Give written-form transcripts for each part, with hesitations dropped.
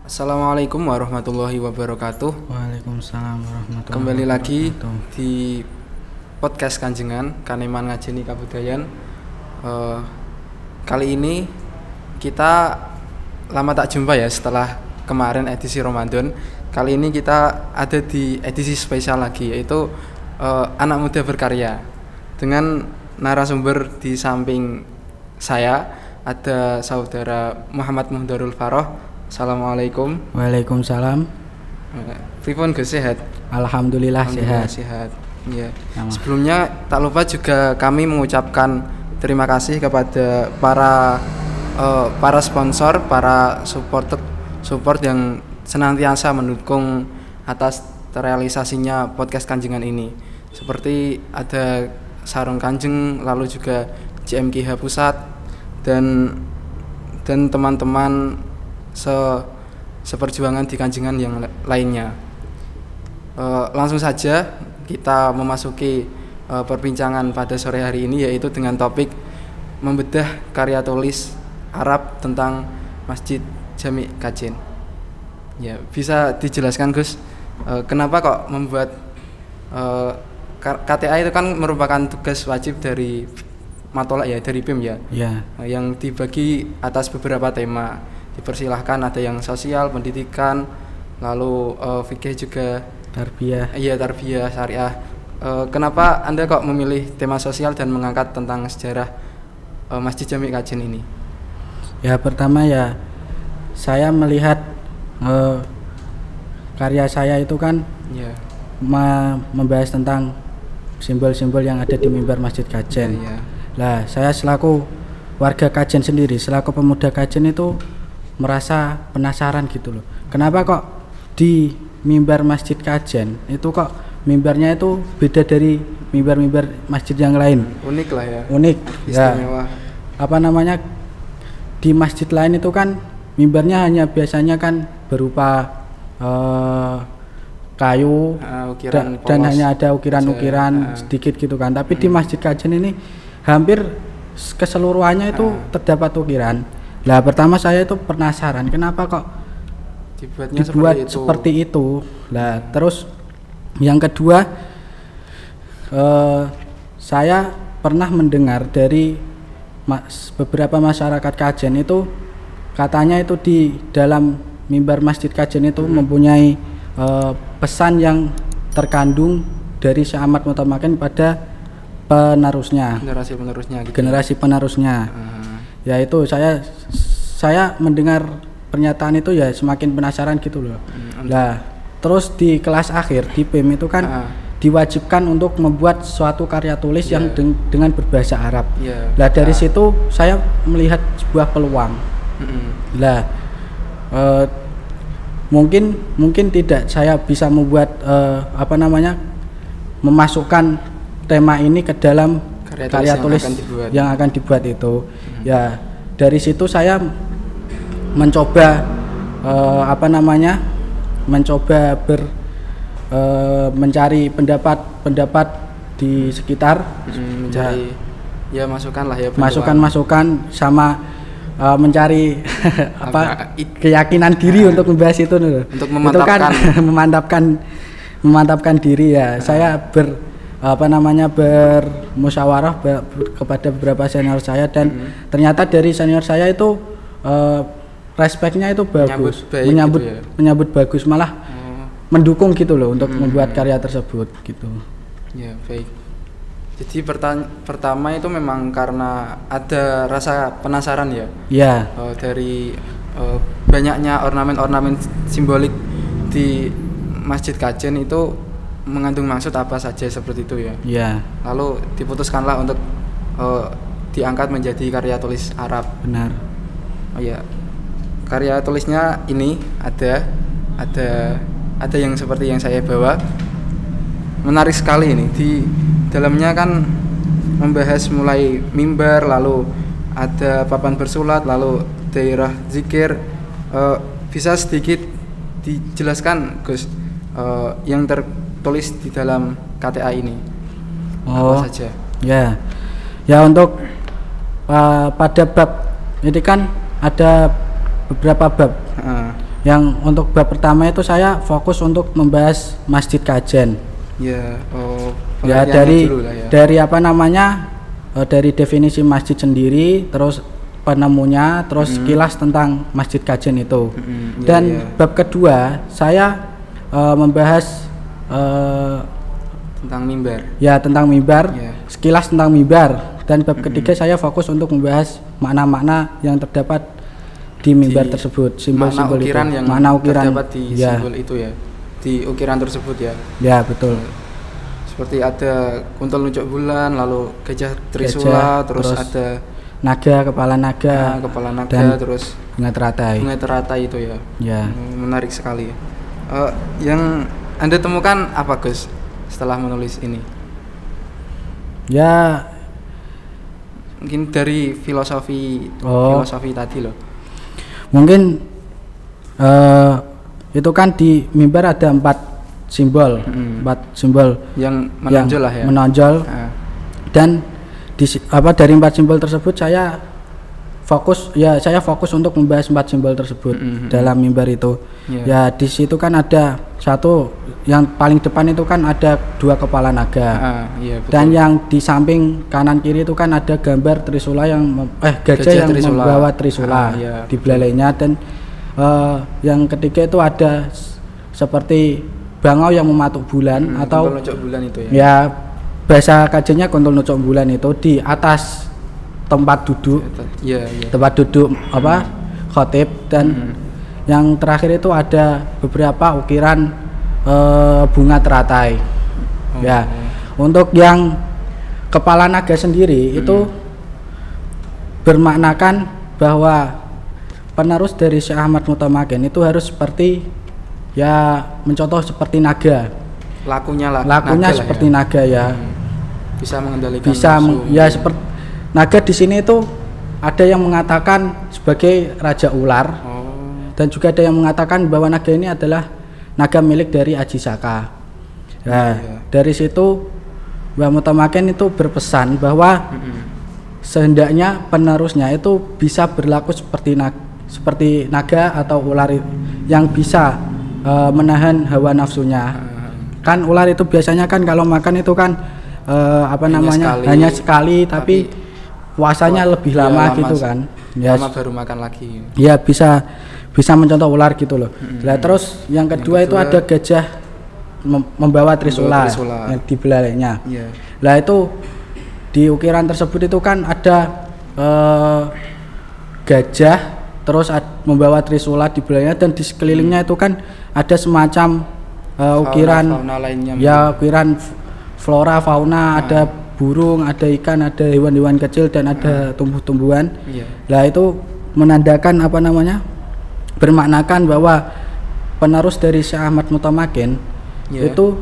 Assalamualaikum warahmatullahi wabarakatuh. Waalaikumsalam warahmatullahi Kembali lagi wabarakatuh. di podcast Kanjengan Kaneman Ngajeni Kabudayan. Kali ini kita lama tak jumpa ya setelah kemarin edisi Ramadan. Kali ini kita ada di edisi spesial lagi, yaitu anak muda berkarya. Dengan narasumber di samping saya ada saudara Muhammad Muhdarul Faroh. Assalamualaikum. Waalaikumsalam. Pripun Gus, sehat? Alhamdulillah sehat. Sehat. Ya. Sama. Sebelumnya tak lupa juga kami mengucapkan terima kasih kepada para sponsor, para support yang senantiasa mendukung atas terrealisasinya podcast Kanjengan ini. Seperti ada Sarung Kanjeng, lalu juga JMKH Pusat dan teman-teman seperjuangan di Kanjengan yang lainnya. Langsung saja kita memasuki perbincangan pada sore hari ini, yaitu dengan topik membedah karya tulis Arab tentang Masjid Jami' Kajen. Ya, bisa dijelaskan Gus, kenapa kok membuat KTA itu kan merupakan tugas wajib dari Matolak ya, dari BEM ya. Ya. Yang dibagi atas beberapa tema. Dipersilahkan, ada yang sosial, pendidikan, lalu fikih juga, Tarbiyah. iya, tarbiyah syariah. Kenapa Anda kok memilih tema sosial dan mengangkat tentang sejarah Masjid Jami' Kajen ini? Ya, pertama ya saya melihat karya saya itu kan Ya. membahas tentang simbol-simbol yang ada di mimbar Masjid Kajen. Ya. Lah, saya selaku warga Kajen sendiri, selaku pemuda Kajen itu merasa penasaran gitu loh. Kenapa kok di mimbar Masjid Kajen itu kok mimbarnya itu beda dari mimbar-mimbar masjid yang lain? Unik lah ya. Unik. Istimewa. Ya. Apa namanya? Di masjid lain itu kan mimbarnya hanya biasanya kan berupa kayu dan hanya ada ukiran-ukiran sedikit gitu kan. Tapi di Masjid Kajen ini hampir keseluruhannya itu terdapat ukiran. Lah, pertama saya itu penasaran kenapa kok dibuat seperti itu. Lah, terus yang kedua saya pernah mendengar dari beberapa masyarakat Kajen itu katanya itu di dalam mimbar Masjid Kajen itu mempunyai pesan yang terkandung dari Syekh Ahmad Mutamakin pada penerusnya, generasi penerusnya. Yaitu saya mendengar pernyataan itu ya semakin penasaran gitu loh. Lah, terus di kelas akhir di BEM itu kan diwajibkan untuk membuat suatu karya tulis yang dengan berbahasa Arab. Lah, dari situ saya melihat sebuah peluang. Lah, mungkin tidak saya bisa membuat memasukkan tema ini ke dalam karya tulis yang akan dibuat itu. Ya, dari situ saya mencoba mencari pendapat di sekitar, mencari ya masukan sama mencari keyakinan diri untuk membahas itu, untuk memantapkan diri ya. Saya bermusyawarah kepada beberapa senior saya dan ternyata dari senior saya itu respeknya itu bagus, menyambut bagus, malah mendukung gitu loh untuk membuat karya tersebut gitu. Ya, baik. Jadi pertama itu memang karena ada rasa penasaran ya. Ya. Dari banyaknya ornamen-ornamen simbolik di Masjid Kajen itu mengandung maksud apa saja seperti itu ya. Iya. Lalu diputuskanlah untuk diangkat menjadi karya tulis Arab. Benar. Oh ya. Karya tulisnya ini ada yang seperti yang saya bawa. Menarik sekali ini. Di dalamnya kan membahas mulai mimbar, lalu ada papan bersulat, lalu daerah zikir. Bisa sedikit dijelaskan Gus yang tertulis di dalam KTA ini apa saja? Ya untuk pada bab ini kan ada beberapa bab. Yang untuk bab pertama itu saya fokus untuk membahas Masjid Kajen. Ya, Ya pengertiannya dulu lah ya. dari apa namanya, dari definisi masjid sendiri, terus penemunya, terus sekilas tentang Masjid Kajen itu. Iya, Dan iya. bab kedua saya membahas Tentang mimbar. ya tentang mimbar, Iya. sekilas tentang mimbar. Dan bab ketiga saya fokus untuk membahas makna-makna yang terdapat di mimbar tersebut, simbol-simbol itu, ukiran yang makna ukiran terdapat di ya, simbol itu ya, di ukiran tersebut ya. ya betul. Seperti ada kuntul nuncuk bulan, lalu gajah trisula, Gajah, terus ada naga, kepala naga, kepala naga, dan terus bunga teratai. bunga teratai itu ya. Ya. Menarik sekali. Yang Anda temukan apa, Gus, setelah menulis ini? Ya, Mungkin dari filosofi tadi loh. mungkin itu kan di mimbar ada 4 simbol, 4 simbol Yang menonjol lah ya. menonjol. Ah, Dan dari 4 simbol tersebut saya fokus untuk membahas 4 simbol tersebut dalam mimbar itu. Iya. Ya di situ kan ada satu, yang paling depan itu kan ada 2 kepala naga. iya betul. Dan yang di samping kanan kiri itu kan ada gambar trisula gajah yang trisula. membawa trisula Iya, di belalainya. Dan yang ketiga itu ada seperti bangau yang mematuk bulan atau kuntul nuncuk bulan itu ya. ya bahasa Kajennya kuntul nuncuk bulan itu di atas tempat duduk, Iya, iya. tempat duduk khotib. Dan yang terakhir itu ada beberapa ukiran bunga teratai. Ya, untuk yang kepala naga sendiri itu bermaknakan bahwa penerus dari Syekh Ahmad Mutamakin itu harus seperti ya mencontoh seperti naga. Lakunya Lakunya naga seperti lah ya. naga ya. Bisa mengendalikan Bisa nafsu. ya seperti naga di sini itu ada yang mengatakan sebagai raja ular. Dan juga ada yang mengatakan bahwa naga ini adalah naga milik dari Aji Saka. Nah, dari situ Mbah Mutamakin itu berpesan bahwa sehendaknya penerusnya itu bisa berlaku seperti naga atau ular yang bisa menahan hawa nafsunya. Kan ular itu biasanya kan kalau makan itu kan hanya sekali tapi puasanya lebih lama gitu kan. Ya, lama baru makan lagi. Ya bisa mencontoh ular gitu loh. Nah, terus yang kedua itu ada gajah membawa trisula yang di belalainya. Iya. Nah, itu di ukiran tersebut itu kan ada gajah terus membawa trisula di belalainya, dan di sekelilingnya itu kan ada semacam ukiran fauna lainnya. Ya, ukiran flora fauna, ada burung, ada ikan, ada hewan-hewan kecil, dan ada tumbuh-tumbuhan. Iya. Nah, itu menandakan bermaknakan bahwa penerus dari Syekh Ahmad Mutamakin itu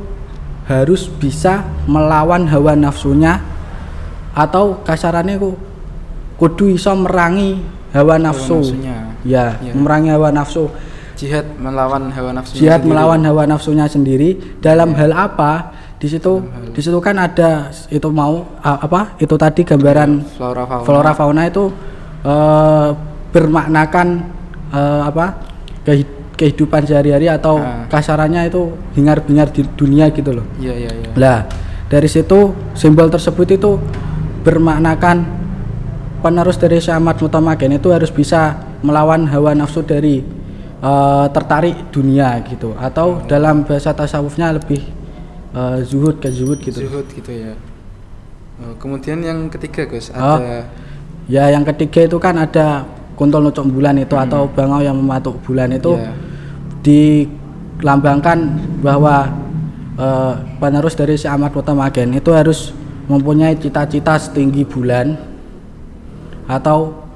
harus bisa melawan hawa nafsunya, atau kasarannya kudu iso merangi hawa nafsu. Ya, memerangi hawa nafsu. Jihad melawan hawa nafsunya. Jihad melawan hawa nafsunya sendiri. Dalam hal apa? Di situ kan ada itu tadi gambaran flora fauna itu bermaknakan kehidupan sehari-hari atau kasarannya itu hingar-bingar di dunia gitu loh. Iya. Lah, dari situ simbol tersebut itu bermaknakan penerus dari Syekh Ahmad Mutamakin itu harus bisa melawan hawa nafsu dari tertarik dunia gitu, atau dalam bahasa tasawufnya lebih zuhud gitu. Zuhud gitu ya. Kemudian yang ketiga, Gus, ada ya yang ketiga itu kan ada kuntul nuncuk bulan itu atau bangau yang mematuk bulan itu dilambangkan bahwa penerus dari Syekh Ahmad Mutamakin itu harus mempunyai cita-cita setinggi bulan, atau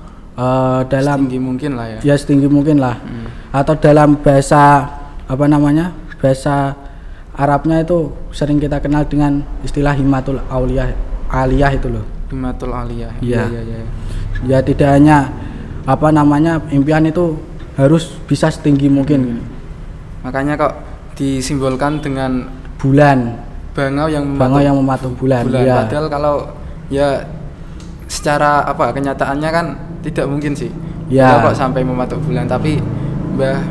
dalam setinggi mungkin lah ya. Ya, setinggi mungkin lah. Atau dalam bahasa bahasa Arabnya itu sering kita kenal dengan istilah himatul aliyah itu loh. Himatul aliyah. Iya. Iya. Ya, tidak hanya impian itu harus bisa setinggi mungkin. Makanya kok disimbolkan dengan bulan, bangau yang mematuk bulan. Ya. Padahal kalau ya secara kenyataannya kan tidak mungkin sih. Ya. Kok sampai mematuk bulan, tapi Mbah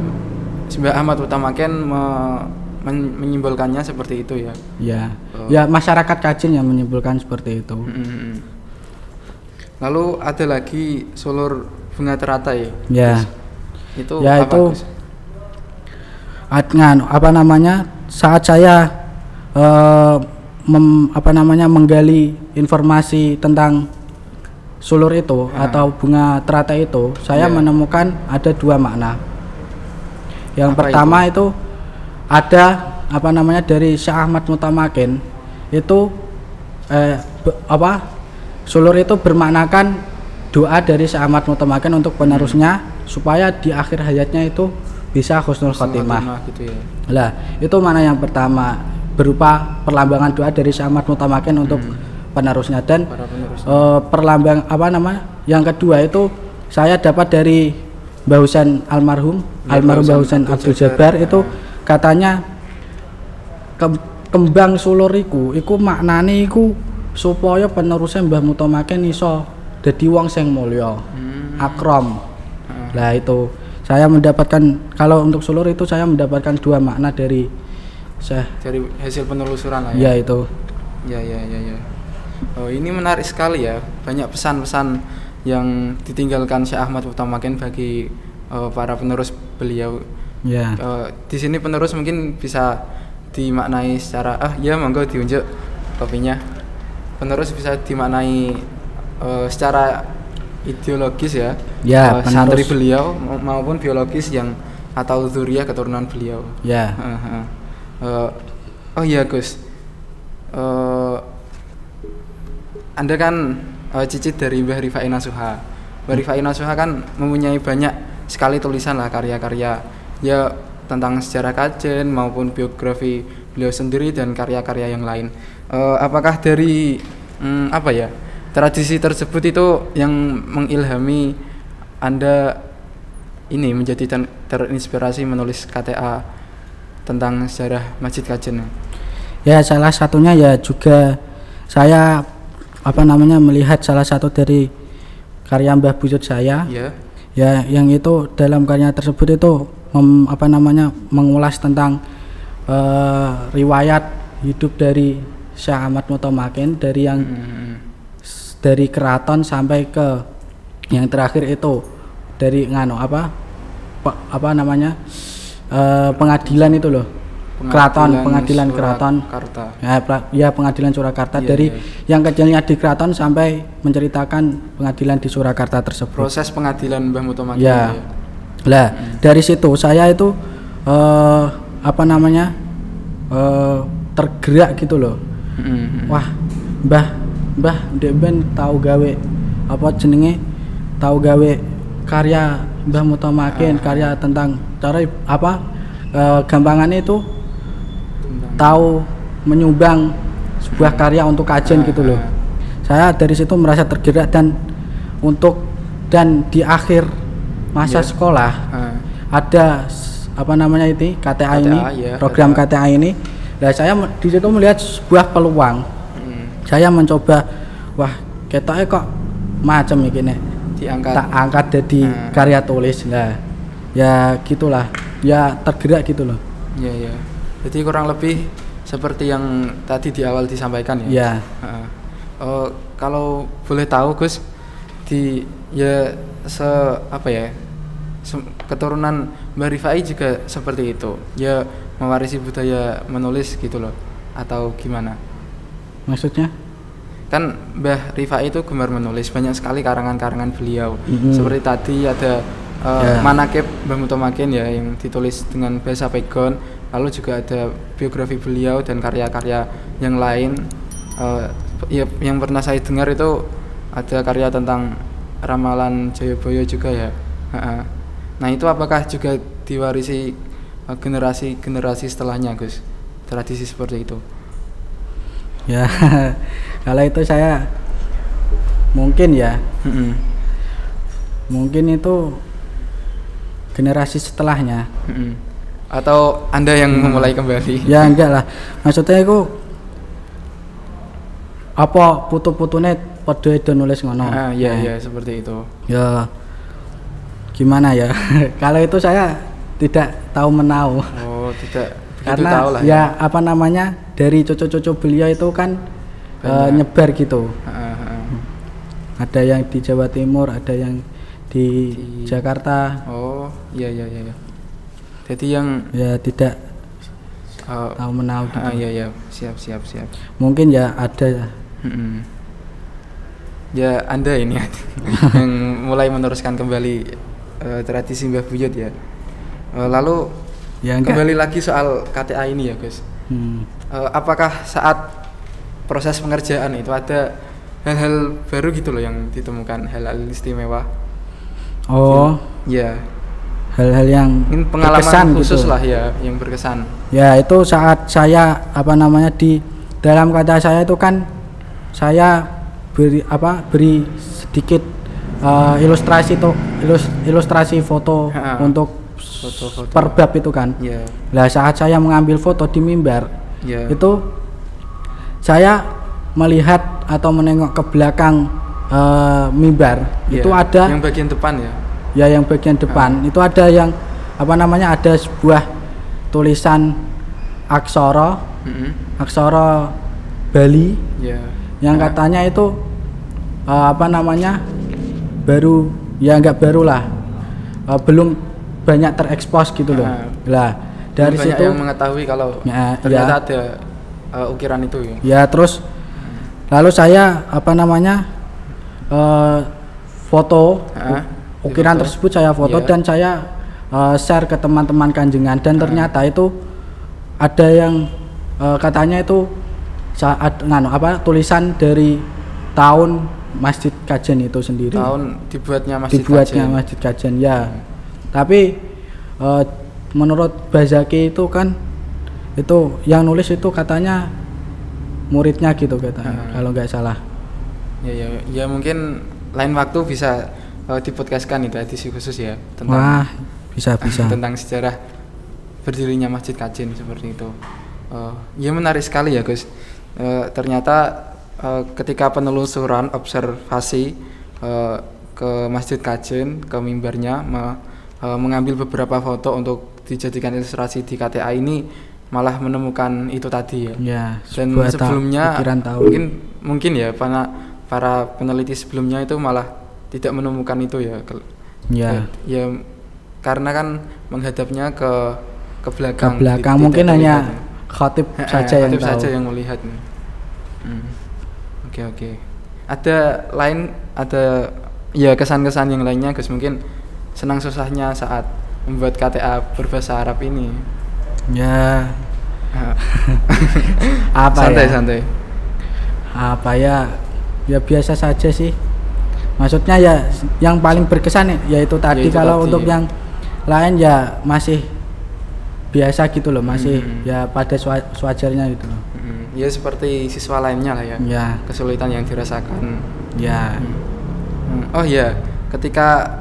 Mbah Ahmad Utamaken menyimpulkannya seperti itu ya. Ya. Ya masyarakat Kajen yang menyimpulkan seperti itu. Lalu ada lagi sulur bunga teratai. Ya. Itu ya apa, itu Gus? apa namanya? Saat saya menggali informasi tentang sulur itu atau bunga teratai itu, saya menemukan ada dua makna. Yang Apa pertama itu ada dari Syekh Ahmad Mutamakin itu sulur itu bermaknakan doa dari Syekh Ahmad Mutamakin untuk penerusnya supaya di akhir hayatnya itu bisa husnul khotimah gitu ya. Lah, itu mana yang pertama berupa perlambangan doa dari Syekh Ahmad Mutamakin untuk penerusnya, dan perlambang yang kedua itu saya dapat dari Mbah Husain almarhum Mbah Husain Abdul Jabbar itu katanya kembang sulur iku maknane iku supaya penerusnya Mbah Mutamakin iso dadi wong sing mulya akram. Lah itu saya mendapatkan, kalau untuk sulur itu saya mendapatkan dua makna dari hasil penelusuran lah ya. Ya itu. Ya. Oh, ini menarik sekali ya. Banyak pesan-pesan yang ditinggalkan Syekh Ahmad Utamaken bagi para penerus beliau. Ya. Di sini penerus mungkin bisa dimaknai secara monggo diunjuk kopinya. Penerus bisa dimaknai secara ideologis ya. Ya, santri beliau maupun biologis yang atau dzurriyyah keturunan beliau. Ya. Oh iya Gus. Anda kan cicit dari Mbah Rifai Nasuha. Mbah Rifai Nasuha kan mempunyai banyak sekali tulisan lah, karya-karya ya tentang sejarah Kajen maupun biografi beliau sendiri dan karya-karya yang lain. Apakah dari tradisi tersebut itu yang mengilhami Anda ini menjadi terinspirasi menulis KTA tentang sejarah Masjid Kajen? Ya, salah satunya ya juga saya melihat salah satu dari karya Mbah Buyut saya. Ya, yang itu dalam karya tersebut itu mengulas tentang riwayat hidup dari Syekh Ahmad Mutamakin dari yang dari keraton sampai ke yang terakhir itu dari pengadilan itu loh. Pengadilan keraton. Pengadilan Surakarta dari yang kecilnya di keraton sampai menceritakan pengadilan di Surakarta tersebut. Proses pengadilan Mbah Mutamakin. Ya. Lah, dari situ saya itu tergerak gitu loh. Wah, Mbah ndek ben tahu gawe karya Mbah Mutamakin, karya tentang cara gampangannya itu tahu menyumbang sebuah karya untuk Kajen gitu loh. Saya dari situ merasa tergerak dan di akhir masa sekolah ada KTA ini, program KTA ini. Nah, saya di situ melihat sebuah peluang. Saya mencoba, wah ketoknya kok macam iki nek tak angkat jadi karya tulis. Nah, ya gitulah. Ya tergerak gitu loh. Iya. Jadi kurang lebih seperti yang tadi di awal disampaikan ya. Iya. Kalau boleh tahu Gus, keturunan Mbah Rifai juga seperti itu. Ya mewarisi budaya menulis gitu loh, atau gimana? Maksudnya? Kan Mbah Rifai itu gemar menulis, banyak sekali karangan-karangan beliau. Seperti tadi ada Manaqib Mbah Mutamakin ya yang ditulis dengan bahasa Pegon, lalu juga ada biografi beliau dan karya-karya yang lain. Yang pernah saya dengar itu ada karya tentang ramalan Jayabaya juga ya. Nah, itu apakah juga diwarisi generasi setelahnya Gus, tradisi seperti itu? Ya, kalau itu saya mungkin ya, mungkin itu generasi setelahnya. Atau Anda yang memulai kembali? Ya enggak lah, maksudnya itu apa putu-putune padha edo nulis ngono. Iya seperti itu. Ya gimana ya? Kalau itu saya tidak tahu menau. Oh, tidak begitu Karena tahu lah ya apa namanya dari cucu-cucu beliau itu kan nyebar gitu. Ada yang di Jawa Timur, ada yang di Jakarta. Oh, iya. Jadi yang Ya tidak tahu menau gitu. Iya, siap. Mungkin ya ada. Ya Anda ini yang mulai meneruskan kembali tradisi Mbah Buyut ya. Lalu Ya enggak. kembali lagi soal KTA ini ya Gus. Apakah saat proses pengerjaan itu ada hal-hal baru gitu loh yang ditemukan, hal-hal istimewa? Oh, Ya, hal-hal yang ini pengalaman berkesan khusus gitu. lah ya, yang berkesan. Ya itu saat saya apa namanya di dalam kata saya itu kan saya beri sedikit ilustrasi ilustrasi foto untuk Foto-foto. per bab itu kan. Ya, Lah saat saya mengambil foto di mimbar ya. itu saya melihat atau menengok ke belakang mimbar Ya, itu ada yang bagian depan ya. ya yang bagian depan itu ada yang apa namanya ada sebuah tulisan aksara Bali Ya. yang katanya itu apa namanya baru ya enggak baru lah belum banyak terekspos gitu loh. Lah dari Banyak situ yang mengetahui kalau Ya, ternyata ya. ada ukiran itu ya. ya terus lalu saya apa namanya foto ukiran Difoto. tersebut saya foto Iya. dan saya share ke teman-teman kanjengan dan ternyata itu ada yang katanya itu saat tulisan dari tahun Masjid Kajen itu sendiri. Tahun dibuatnya Masjid Kajen. Masjid Kajen ya. Tapi menurut Bazaki itu kan itu yang nulis itu katanya muridnya gitu katanya kalau nggak salah. Ya mungkin lain waktu bisa dipodcastkan itu edisi khusus ya tentang Wah, bisa. tentang sejarah berdirinya Masjid Kajen seperti itu. Ya menarik sekali ya Gus. Ternyata ketika penelusuran observasi ke Masjid Kajen, ke mimbarnya mengambil beberapa foto untuk dijadikan ilustrasi di KTA ini malah menemukan itu tadi ya. Ya, Dan sebuah sebelumnya pikiran tahun. mungkin ya para peneliti sebelumnya itu malah tidak menemukan itu ya. Ya karena kan menghadapnya ke belakang. Ke belakang tidak mungkin hanya terlihat. khotib saja yang Khotib tahu. saja yang melihat. Oke. Ada ya kesan-kesan yang lainnya Gus, mungkin senang susahnya saat membuat KTA berbahasa Arab ini. Ya. Apa Santai. Apa ya biasa saja sih. Maksudnya ya yang paling berkesan yaitu tadi Yaitu kalau tadi, untuk ya. yang lain ya masih biasa gitu loh, masih ya pada sewajarnya gitu loh. Ya seperti siswa lainnya lah ya. Ya. Kesulitan yang dirasakan. Ya. Oh ya, ketika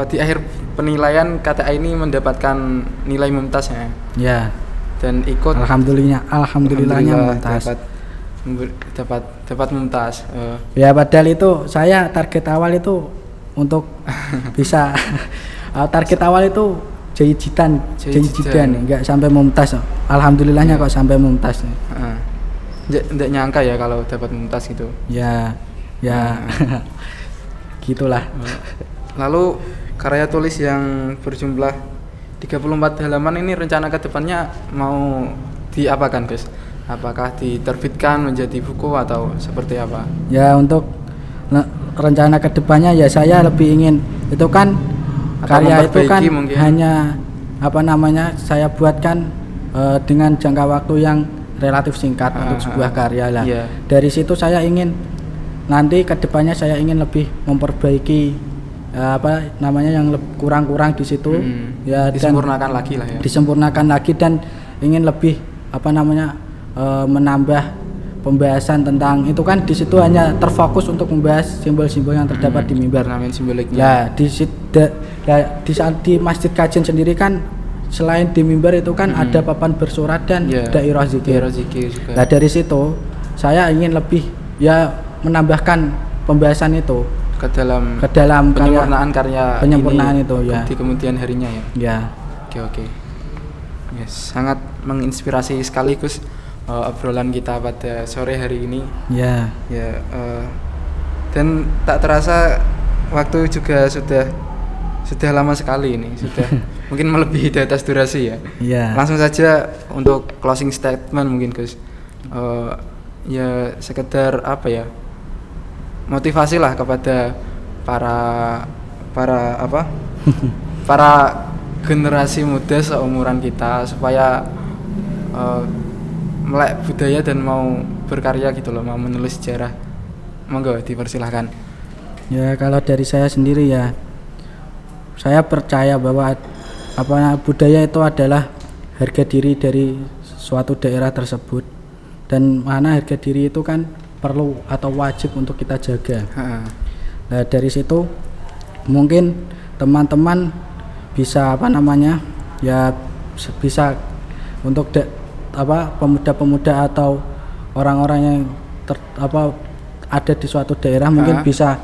di akhir penilaian KTA ini mendapatkan nilai mumtaz ya. Ya. Dan ikut Alhamdulillahnya mumtaz. dapat mumtaz. Ya padahal itu saya target awal itu untuk bisa target awal itu jayidan enggak sampai mumtaz. Alhamdulillahnya kok sampai mumtaz. Nggak nyangka ya kalau dapat mumtaz gitu. Ya gitulah. Lalu karya tulis yang berjumlah 34 halaman ini rencana ke depannya mau diapakan Gus? Apakah diterbitkan menjadi buku atau seperti apa? Ya untuk rencana kedepannya ya saya lebih ingin itu kan Atau karya itu kan mungkin? hanya apa namanya saya buatkan dengan jangka waktu yang relatif singkat untuk sebuah karya lah. Iya. Dari situ saya ingin nanti kedepannya saya ingin lebih memperbaiki apa namanya yang kurang-kurang di situ ya disempurnakan lagi lah ya. Disempurnakan lagi dan ingin lebih apa namanya menambah pembahasan tentang itu kan di situ hanya terfokus untuk membahas simbol-simbol yang terdapat di mimbar. Ornamen simboliknya. Ya di saat di Masjid Kajen sendiri kan selain di mimbar itu kan ada papan bersurat dan dairah zikir. Juga. Nah dari situ saya ingin lebih ya menambahkan pembahasan itu ke dalam penyempurnaan karya penyempurnaan ini itu ya. di kemudian harinya ya. Ya Oke. Yes, sangat menginspirasi sekali Gus obrolan kita pada sore hari ini. Ya. Ya, dan tak terasa waktu juga sudah lama sekali ini, sudah mungkin melebihi batas durasi ya. Ya. Langsung saja untuk closing statement mungkin Gus. Ya sekedar apa ya, motivasi lah kepada para generasi muda seumuran kita supaya melek budaya dan mau berkarya gitu loh, mau menulis sejarah. Monggo dipersilahkan. Ya kalau dari saya sendiri ya, saya percaya bahwa budaya itu adalah harga diri dari suatu daerah tersebut, dan mana harga diri itu kan perlu atau wajib untuk kita jaga. Nah dari situ mungkin teman-teman bisa ya bisa untuk pemuda-pemuda atau orang-orang yang ada di suatu daerah mungkin bisa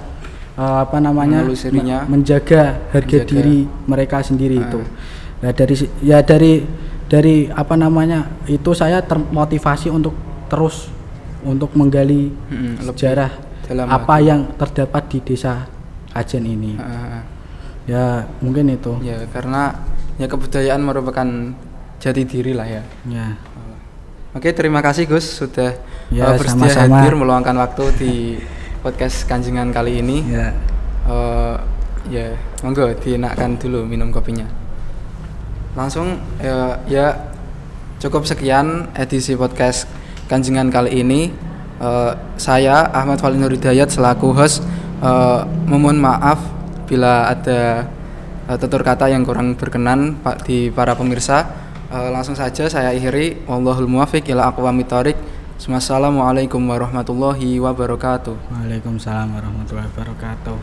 menjaga harga diri mereka sendiri itu. Nah dari itu saya termotivasi untuk terus untuk menggali sejarah yang terdapat di desa Kajen ini. Ya mungkin itu. Ya karena ya kebudayaan merupakan jati diri lah ya. Ya. Oke, terima kasih Gus sudah bersedia sama-sama hadir meluangkan waktu di podcast Kanjengan kali ini. Ya. Ya monggo dienakkan dulu minum kopinya. Langsung ya cukup sekian edisi podcast Kanjengan kali ini. Saya Ahmad Fali Nur Hidayat selaku host memohon maaf bila ada tutur kata yang kurang berkenan di para pemirsa. Langsung saja saya akhiri, wallahul muwaffiq ila aqwamit thoriq. Wassalamualaikum warahmatullahi wabarakatuh. Waalaikumsalam warahmatullahi wabarakatuh.